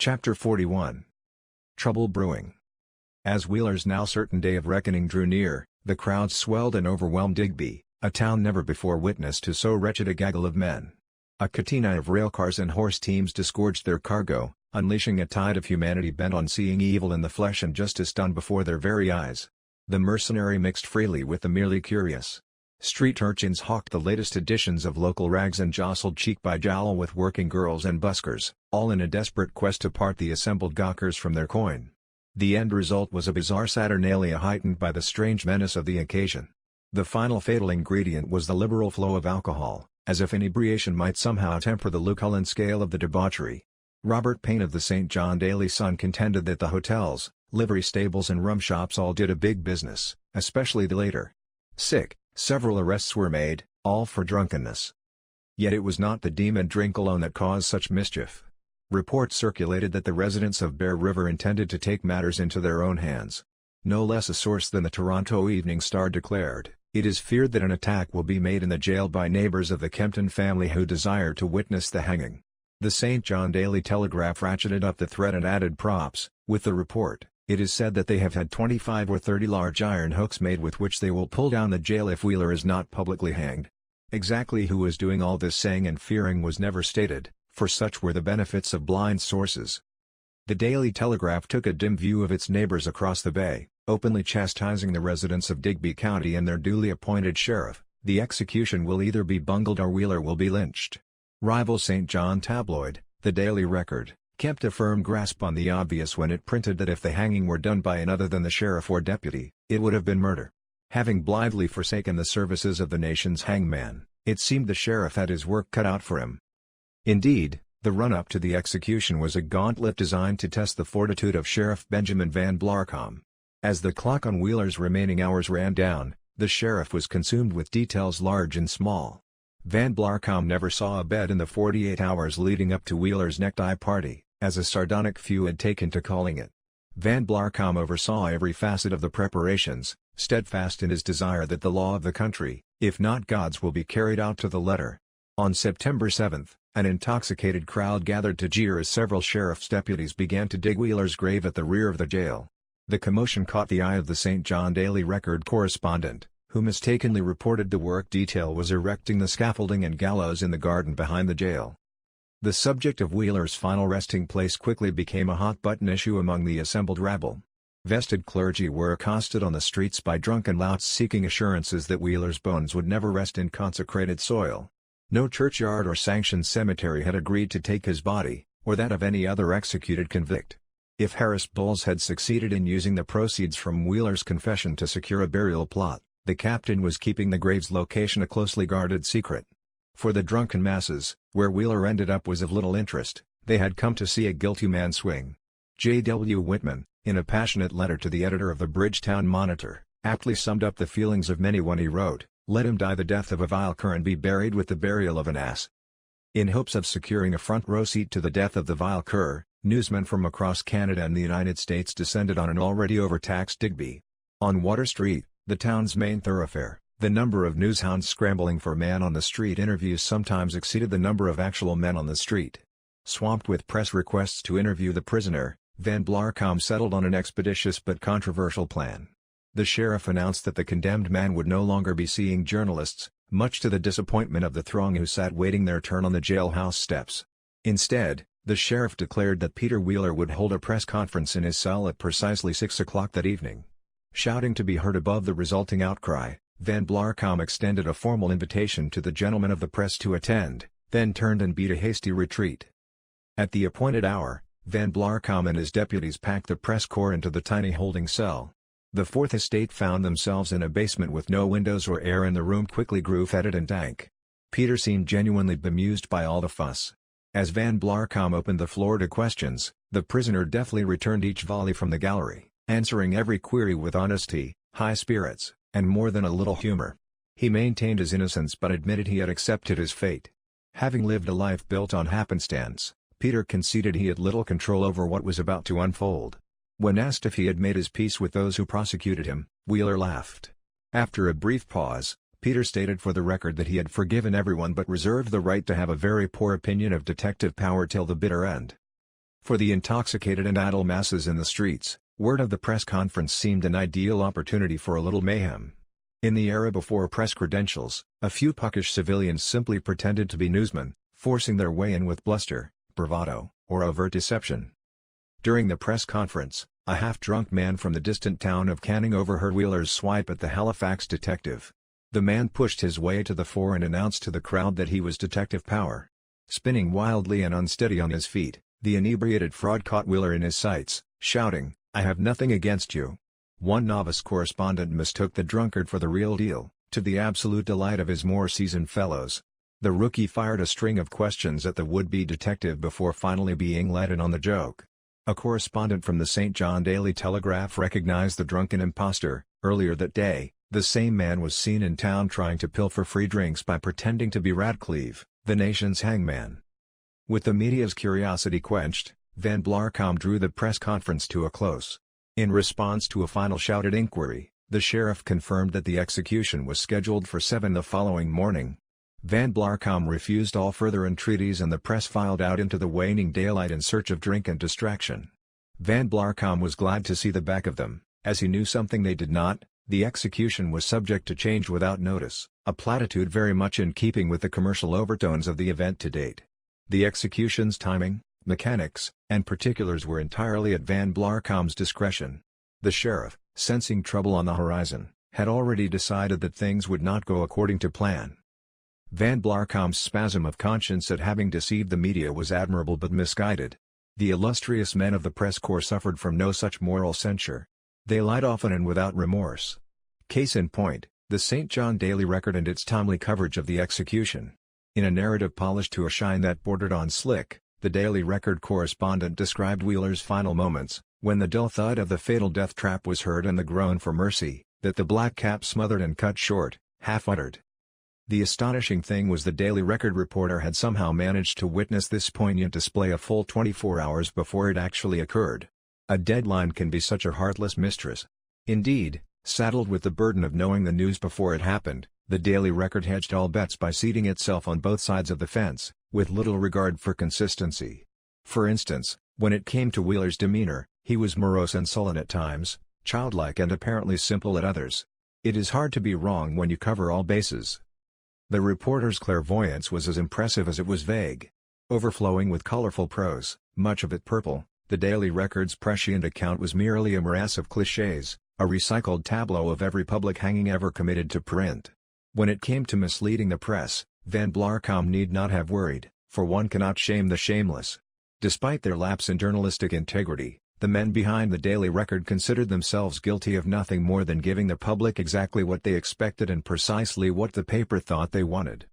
Chapter 41. Trouble Brewing. As Wheeler's now certain day of reckoning drew near, the crowds swelled and overwhelmed Digby, a town never before witnessed to so wretched a gaggle of men. A catena of railcars and horse teams disgorged their cargo, unleashing a tide of humanity bent on seeing evil in the flesh and justice done before their very eyes. The mercenary mixed freely with the merely curious. Street urchins hawked the latest editions of local rags and jostled cheek by jowl with working girls and buskers, all in a desperate quest to part the assembled gawkers from their coin. The end result was a bizarre saturnalia heightened by the strange menace of the occasion. The final fatal ingredient was the liberal flow of alcohol, as if inebriation might somehow temper the Lucullan scale of the debauchery. Robert Payne of the St. John Daily Sun contended that the hotels, livery stables and rum shops all did a big business, especially the later. Several arrests were made, all for drunkenness. Yet it was not the demon drink alone that caused such mischief. Reports circulated that the residents of Bear River intended to take matters into their own hands. No less a source than the Toronto Evening Star declared, "It is feared that an attack will be made in the jail by neighbors of the Kempton family who desire to witness the hanging." The St. John Daily Telegraph ratcheted up the threat and added props, with the report. It is said that they have had 25 or 30 large iron hooks made with which they will pull down the jail if Wheeler is not publicly hanged. Exactly who was doing all this saying and fearing was never stated, for such were the benefits of blind sources. The Daily Telegraph took a dim view of its neighbors across the bay, openly chastising the residents of Digby County and their duly appointed sheriff. The execution will either be bungled or Wheeler will be lynched. Rival St. John tabloid, the Daily Record, kept a firm grasp on the obvious when it printed that if the hanging were done by another than the sheriff or deputy, it would have been murder. Having blithely forsaken the services of the nation's hangman, it seemed the sheriff had his work cut out for him. Indeed, the run-up to the execution was a gauntlet designed to test the fortitude of Sheriff Benjamin Van Blarcom. As the clock on Wheeler's remaining hours ran down, the sheriff was consumed with details large and small. Van Blarcom never saw a bed in the 48 hours leading up to Wheeler's necktie party, as a sardonic few had taken to calling it. Van Blarcom oversaw every facet of the preparations, steadfast in his desire that the law of the country, if not God's, will be carried out to the letter. On September 7, an intoxicated crowd gathered to jeer as several sheriff's deputies began to dig Wheeler's grave at the rear of the jail. The commotion caught the eye of the St. John Daily Record correspondent, who mistakenly reported the work detail was erecting the scaffolding and gallows in the garden behind the jail. The subject of Wheeler's final resting place quickly became a hot-button issue among the assembled rabble. Vested clergy were accosted on the streets by drunken louts seeking assurances that Wheeler's bones would never rest in consecrated soil. No churchyard or sanctioned cemetery had agreed to take his body, or that of any other executed convict. If Harris Bowles had succeeded in using the proceeds from Wheeler's confession to secure a burial plot, the captain was keeping the grave's location a closely guarded secret. For the drunken masses, where Wheeler ended up was of little interest. They had come to see a guilty man swing. J.W. Whitman, in a passionate letter to the editor of the Bridgetown Monitor, aptly summed up the feelings of many when he wrote, "Let him die the death of a vile cur and be buried with the burial of an ass." In hopes of securing a front row seat to the death of the vile cur, newsmen from across Canada and the United States descended on an already overtaxed Digby. On Water Street, the town's main thoroughfare, the number of newshounds scrambling for man-on-the-street interviews sometimes exceeded the number of actual men on the street. Swamped with press requests to interview the prisoner, Van Blarcom settled on an expeditious but controversial plan. The sheriff announced that the condemned man would no longer be seeing journalists, much to the disappointment of the throng who sat waiting their turn on the jailhouse steps. Instead, the sheriff declared that Peter Wheeler would hold a press conference in his cell at precisely 6 o'clock that evening. Shouting to be heard above the resulting outcry, Van Blarcom extended a formal invitation to the gentlemen of the press to attend, then turned and beat a hasty retreat. At the appointed hour, Van Blarcom and his deputies packed the press corps into the tiny holding cell. The Fourth Estate found themselves in a basement with no windows or air and the room quickly grew fetid and dank. Peter seemed genuinely bemused by all the fuss. As Van Blarcom opened the floor to questions, the prisoner deftly returned each volley from the gallery, answering every query with honesty, high spirits, and more than a little humor. He maintained his innocence but admitted he had accepted his fate. Having lived a life built on happenstance, Peter conceded he had little control over what was about to unfold. When asked if he had made his peace with those who prosecuted him, Wheeler laughed. After a brief pause, Peter stated for the record that he had forgiven everyone but reserved the right to have a very poor opinion of detective power till the bitter end. For the intoxicated and idle masses in the streets, word of the press conference seemed an ideal opportunity for a little mayhem. In the era before press credentials, a few puckish civilians simply pretended to be newsmen, forcing their way in with bluster, bravado, or overt deception. During the press conference, a half-drunk man from the distant town of Canning overheard Wheeler's swipe at the Halifax detective. The man pushed his way to the fore and announced to the crowd that he was Detective Power. Spinning wildly and unsteady on his feet, the inebriated fraud caught Wheeler in his sights, shouting, "I have nothing against you." One novice correspondent mistook the drunkard for the real deal, to the absolute delight of his more seasoned fellows. The rookie fired a string of questions at the would-be detective before finally being let in on the joke. A correspondent from the St. John Daily Telegraph recognized the drunken imposter. Earlier that day, the same man was seen in town trying to pilfer free drinks by pretending to be Radcliffe, the nation's hangman. With the media's curiosity quenched, Van Blarcom drew the press conference to a close. In response to a final shouted inquiry, the sheriff confirmed that the execution was scheduled for 7 the following morning. Van Blarcom refused all further entreaties and the press filed out into the waning daylight in search of drink and distraction. Van Blarcom was glad to see the back of them, as he knew something they did not: the execution was subject to change without notice, a platitude very much in keeping with the commercial overtones of the event to date. The execution's timing, mechanics, and particulars were entirely at Van Blarcom's discretion. The sheriff, sensing trouble on the horizon, had already decided that things would not go according to plan. Van Blarcom's spasm of conscience at having deceived the media was admirable but misguided. The illustrious men of the press corps suffered from no such moral censure. They lied often and without remorse. Case in point, the St. John Daily Record and its timely coverage of the execution. In a narrative polished to a shine that bordered on slick, the Daily Record correspondent described Wheeler's final moments, when the dull thud of the fatal death trap was heard and the groan for mercy, that the black cap smothered and cut short, half-uttered. The astonishing thing was the Daily Record reporter had somehow managed to witness this poignant display a full 24 hours before it actually occurred. A deadline can be such a heartless mistress. Indeed, saddled with the burden of knowing the news before it happened, the Daily Record hedged all bets by seating itself on both sides of the fence, with little regard for consistency. For instance, when it came to Wheeler's demeanor, he was morose and sullen at times, childlike and apparently simple at others. It is hard to be wrong when you cover all bases. The reporter's clairvoyance was as impressive as it was vague. Overflowing with colorful prose, much of it purple, the Daily Record's prescient account was merely a morass of clichés, a recycled tableau of every public hanging ever committed to print. When it came to misleading the press, Van Blarcom need not have worried, for one cannot shame the shameless. Despite their lapse in journalistic integrity, the men behind the Daily Record considered themselves guilty of nothing more than giving the public exactly what they expected and precisely what the paper thought they wanted.